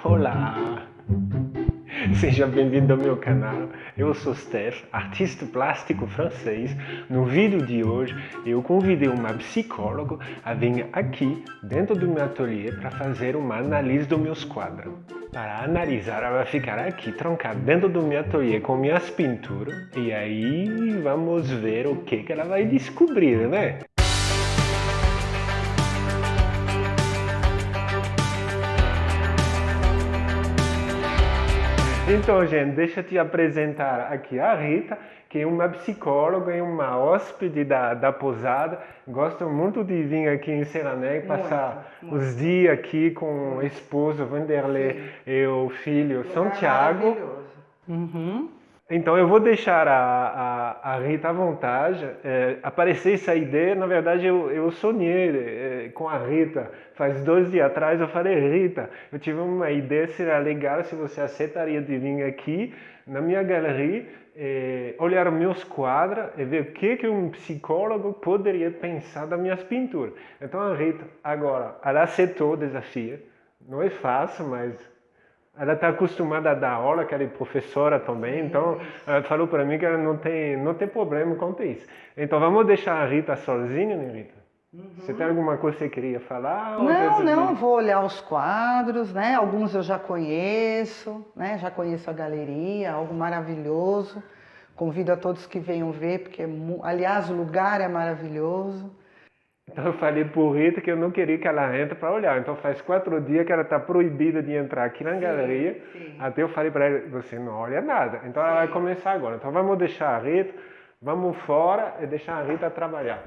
Olá! Seja bem-vindo ao meu canal. Eu sou Steph, artista plástico francês. No vídeo de hoje, eu convidei uma psicóloga a vir aqui dentro do meu ateliê para fazer uma análise dos meus quadros. Para analisar, ela vai ficar aqui trancada dentro do meu ateliê com minhas pinturas e aí vamos ver o que ela vai descobrir, né? Então, gente, deixa eu te apresentar aqui a Rita, que é uma psicóloga e uma hóspede da pousada. Gosta muito de vir aqui em Selané, passar os dias aqui com o esposo Vanderlei e o filho Santiago. Uhum. Então eu vou deixar a Rita à vontade. Apareceu essa ideia, na verdade eu sonhei com a Rita. Faz 2 dias atrás eu falei, Rita, eu tive uma ideia, seria legal se você aceitaria de vir aqui na minha galeria, olhar meus quadros e ver o que um psicólogo poderia pensar das minhas pinturas. Então a Rita agora, ela aceitou o desafio. Não é fácil, mas ela está acostumada a dar aula, que ela é professora também, então ela falou para mim que ela não tem problema quanto a isso. Então vamos deixar a Rita sozinha, né, Rita? Você tem alguma coisa que você queria falar? Não, vou olhar os quadros, né? Alguns eu já conheço, né? Já conheço a galeria, algo maravilhoso. Convido a todos que venham ver, porque, aliás, o lugar é maravilhoso. Então eu falei por Rita que eu não queria que ela entre para olhar. Então faz 4 dias que ela está proibida de entrar aqui na galeria. Sim. Até eu falei para ela, você não olha nada. Então ela vai começar agora. Então vamos deixar a Rita, vamos fora e deixar a Rita trabalhar.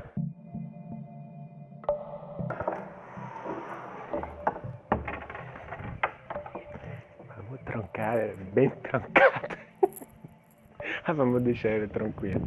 Vamos trancar, bem trancada. Vamos deixar ela tranquila.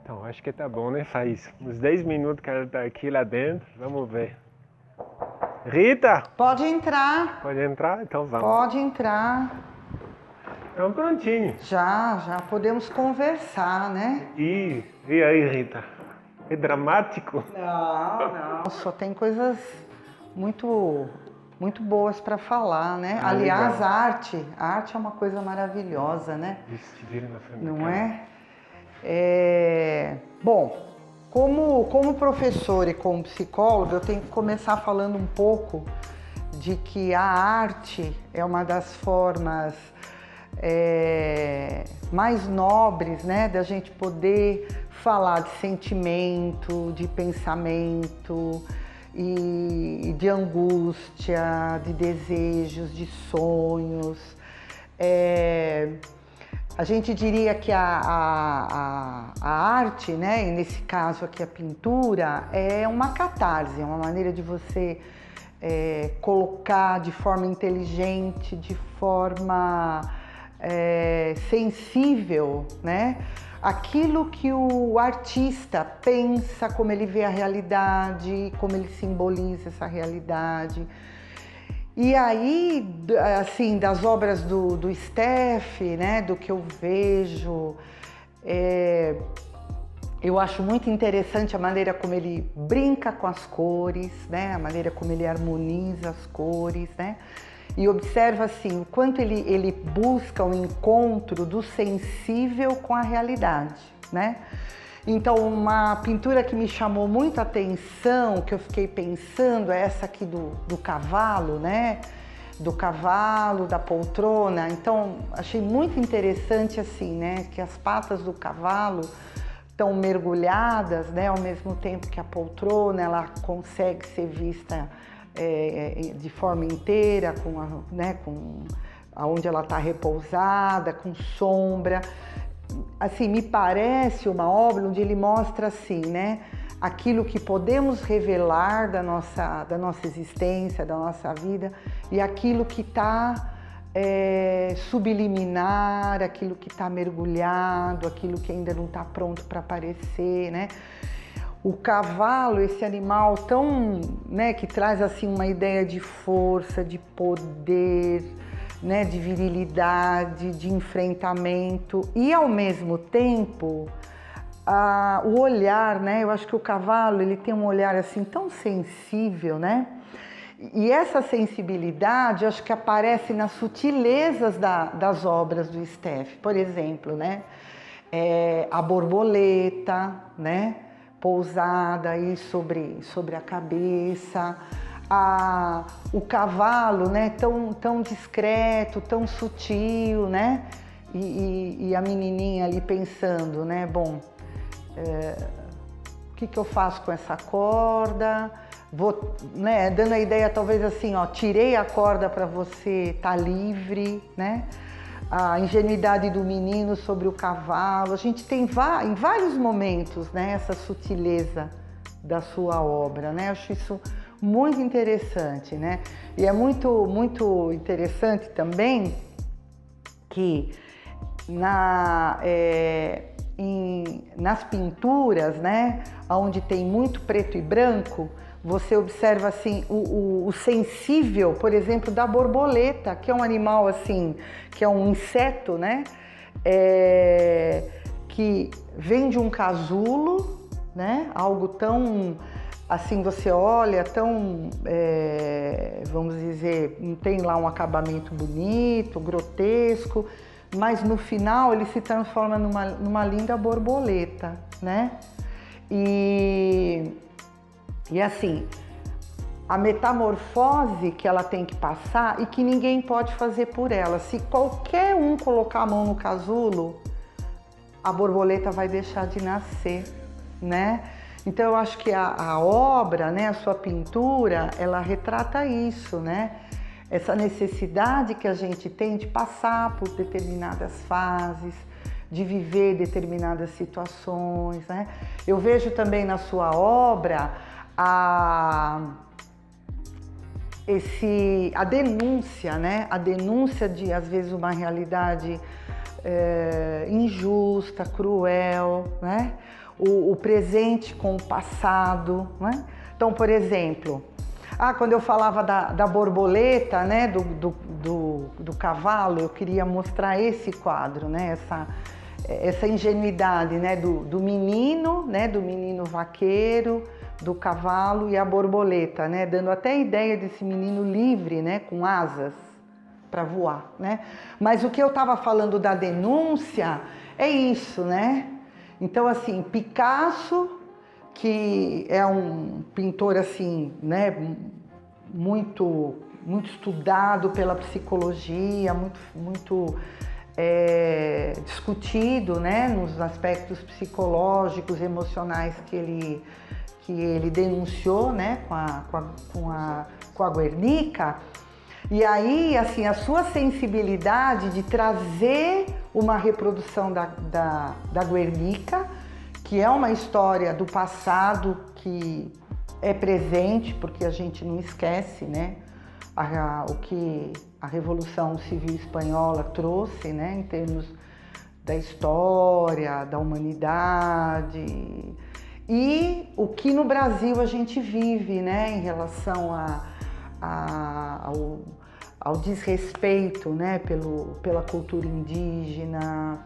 Então, acho que tá bom, né? Faz uns 10 minutos que ela tá aqui lá dentro. Vamos ver. Rita! Pode entrar. Pode entrar? Então vamos. Pode entrar. Então prontinho. Já podemos conversar, né? E aí, Rita? É dramático? Não. Só tem coisas muito boas para falar, né? Aliás, legal. a arte é uma coisa maravilhosa, né? Não é? Bom, como professora e como psicóloga, eu tenho que começar falando um pouco de que a arte é uma das formas mais nobres, né, da gente poder falar de sentimento, de pensamento e de angústia, de desejos, de sonhos. A gente diria que a arte, né, e nesse caso aqui a pintura, é uma catarse, é uma maneira de você colocar de forma inteligente, de forma sensível, né, aquilo que o artista pensa, como ele vê a realidade, como ele simboliza essa realidade. E aí, assim, das obras do Steff, né, do que eu vejo, eu acho muito interessante a maneira como ele brinca com as cores, né, a maneira como ele harmoniza as cores, né, e observa, assim, o quanto ele busca o encontro do sensível com a realidade, né. Então, uma pintura que me chamou muito a atenção, que eu fiquei pensando, é essa aqui do cavalo, né? Do cavalo, da poltrona. Então, achei muito interessante assim, né? Que as patas do cavalo estão mergulhadas, né? Ao mesmo tempo que a poltrona, ela consegue ser vista de forma inteira, com onde ela está repousada, com sombra. Assim, me parece uma obra onde ele mostra assim, né, aquilo que podemos revelar da nossa existência, da nossa vida, e aquilo que está subliminar, aquilo que está mergulhado, aquilo que ainda não está pronto para aparecer, né? O cavalo, esse animal tão, né, que traz assim uma ideia de força, de poder, né, de virilidade, de enfrentamento e ao mesmo tempo o olhar, né? Eu acho que o cavalo ele tem um olhar assim tão sensível, né? E essa sensibilidade acho que aparece nas sutilezas das obras do Steff. Por exemplo, né? A borboleta, né? Pousada aí sobre a cabeça. O cavalo, né, tão discreto, tão sutil, né, e a menininha ali pensando, né, bom, o que eu faço com essa corda? Vou, né, dando a ideia talvez assim, ó, tirei a corda para você estar livre, né, a ingenuidade do menino sobre o cavalo. A gente tem em vários momentos, né, essa sutileza da sua obra, né, acho isso muito interessante, né? E é muito, muito interessante também que nas pinturas, né, onde tem muito preto e branco, você observa assim o sensível, por exemplo, da borboleta, que é um animal assim, que é um inseto, né, que vem de um casulo, né, algo tão assim, você olha, tão, vamos dizer, não tem lá um acabamento bonito, grotesco, mas no final ele se transforma numa linda borboleta, né? E assim, a metamorfose que ela tem que passar e que ninguém pode fazer por ela. Se qualquer um colocar a mão no casulo, a borboleta vai deixar de nascer, né? Então eu acho que a obra, né, a sua pintura, ela retrata isso, né? Essa necessidade que a gente tem de passar por determinadas fases, de viver determinadas situações, né? Eu vejo também na sua obra a denúncia, né? A denúncia de, às vezes, uma realidade injusta, cruel, né? O presente com o passado, né? Então, por exemplo, quando eu falava da borboleta, né? Do cavalo, eu queria mostrar esse quadro, né? Essa ingenuidade, né? Do menino, né? Do menino vaqueiro, do cavalo e a borboleta, né? Dando até a ideia desse menino livre, né? Com asas para voar, né? Mas o que eu estava falando da denúncia é isso, né? Então, assim, Picasso, que é um pintor assim, né? Muito estudado pela psicologia, muito discutido, né? Nos aspectos psicológicos, emocionais que ele denunciou, né, com a Guernica. E aí, assim, a sua sensibilidade de trazer uma reprodução da Guernica, que é uma história do passado que é presente, porque a gente não esquece, né, o que a Revolução Civil Espanhola trouxe, né, em termos da história, da humanidade, e o que no Brasil a gente vive, né, em relação ao desrespeito, né, pela cultura indígena,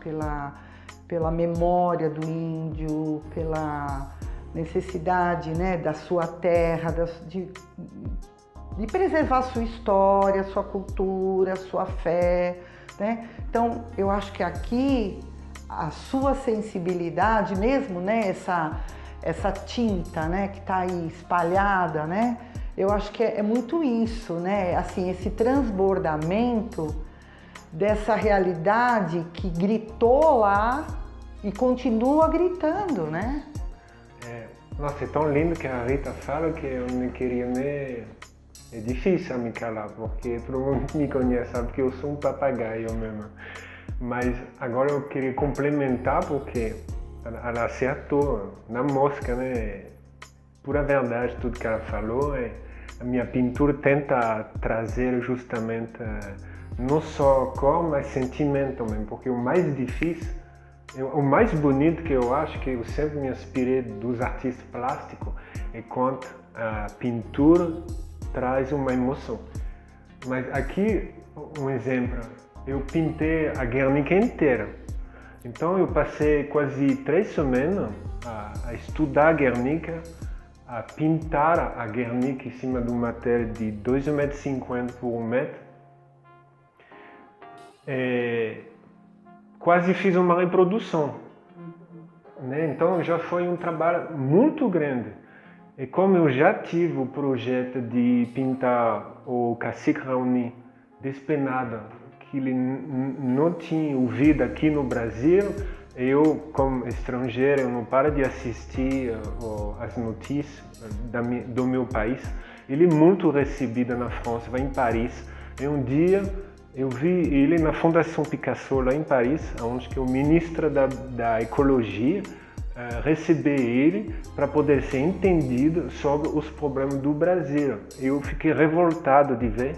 pela memória do índio, pela necessidade, né, da sua terra, de preservar sua história, sua cultura, sua fé, né? Então, eu acho que aqui a sua sensibilidade mesmo, né, essa tinta, né, que está aí espalhada, né? Eu acho que é muito isso, né? Assim, esse transbordamento dessa realidade que gritou lá e continua gritando, né? Nossa, é tão lindo que a Rita fala que eu não queria nem... É difícil me calar, porque todo mundo me conhece, sabe que eu sou um papagaio mesmo. Mas agora eu queria complementar, porque ela acertou na mosca, né? Pura verdade tudo que ela falou. A minha pintura tenta trazer justamente não só cor, mas sentimento também, porque o mais difícil, o mais bonito que eu acho, que eu sempre me inspirei dos artistas plásticos, é quando a pintura traz uma emoção. Mas aqui, um exemplo, eu pintei a Guernica inteira. Então eu passei quase 3 semanas a estudar a Guernica, a pintar a Guernica em cima de uma tela de 2,50 m por 1 m. Quase fiz uma reprodução, né? Então já foi um trabalho muito grande. E como eu já tive o projeto de pintar o Cacique Raoni despenado, que ele não tinha ouvido aqui no Brasil, eu, como estrangeiro, eu não paro de assistir as notícias do meu país. Ele é muito recebido na França, vai em Paris. E um dia eu vi ele na Fundação Picasso, lá em Paris, onde que o ministro da Ecologia receber ele para poder ser entendido sobre os problemas do Brasil. Eu fiquei revoltado de ver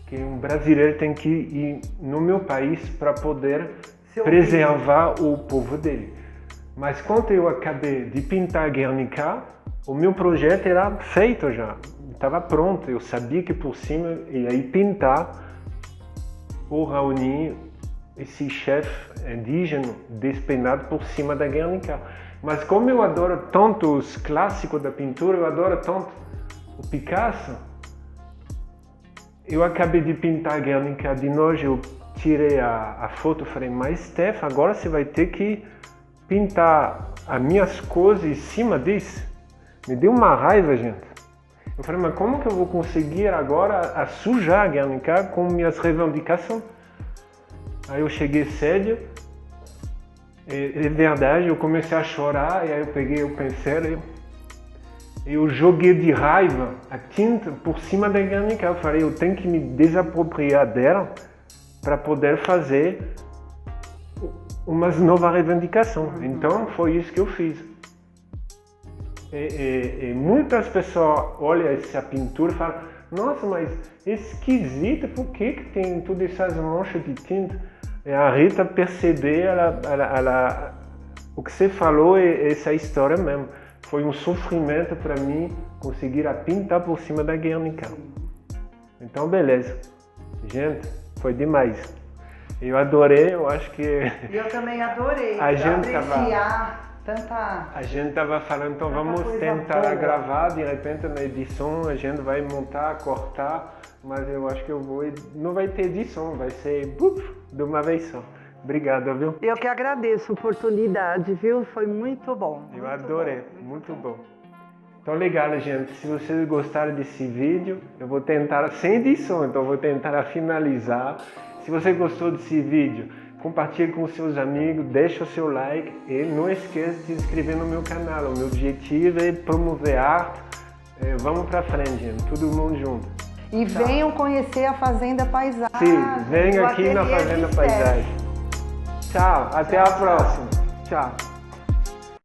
que um brasileiro tem que ir no meu país para poder preservar o povo dele. Mas quando eu acabei de pintar Guernica, o meu projeto era feito já, estava pronto. Eu sabia que por cima ia pintar o Raoni, esse chefe indígena despenado por cima da Guernica. Mas como eu adoro tanto os clássicos da pintura, eu adoro tanto o Picasso, eu acabei de pintar a Guernica de noite, eu tirei a foto e falei, mas Steph, agora você vai ter que pintar as minhas coisas em cima disso. Me deu uma raiva, gente. Eu falei, mas como que eu vou conseguir agora sujar a Guernica com minhas reivindicações? Aí eu cheguei cedo, é verdade, eu comecei a chorar, e aí eu peguei o pincel e eu joguei de raiva a tinta por cima da Guernica. Eu falei, eu tenho que me desapropriar dela para poder fazer umas novas reivindicações. Então foi isso que eu fiz. E muitas pessoas olham essa pintura e falam, nossa, mas é esquisito, por que tem todas essas manchas de tinta? E a Rita percebeu, o que você falou é essa história mesmo. Foi um sofrimento para mim conseguir pintar por cima da Guernica. Então, beleza. Gente, foi demais. Eu adorei, eu acho que... Eu também adorei. A gente estava falando, então vamos tentar boa. Gravar, de repente na edição a gente vai montar, cortar, mas eu acho que não vai ter edição, vai ser de uma vez só. Obrigado, viu? Eu que agradeço a oportunidade, viu? Foi muito bom. Eu adorei, muito bom. Então legal, gente, se vocês gostaram desse vídeo, eu vou tentar, sem edição, então eu vou tentar finalizar. Se você gostou desse vídeo, compartilhe com seus amigos, deixa o seu like e não esqueça de se inscrever no meu canal. O meu objetivo é promover arte. Vamos pra frente, gente, todo mundo junto. E venham conhecer a Fazenda Paisagem. Sim, venham aqui na Fazenda Paisagem. Tchau, até a próxima. Tchau.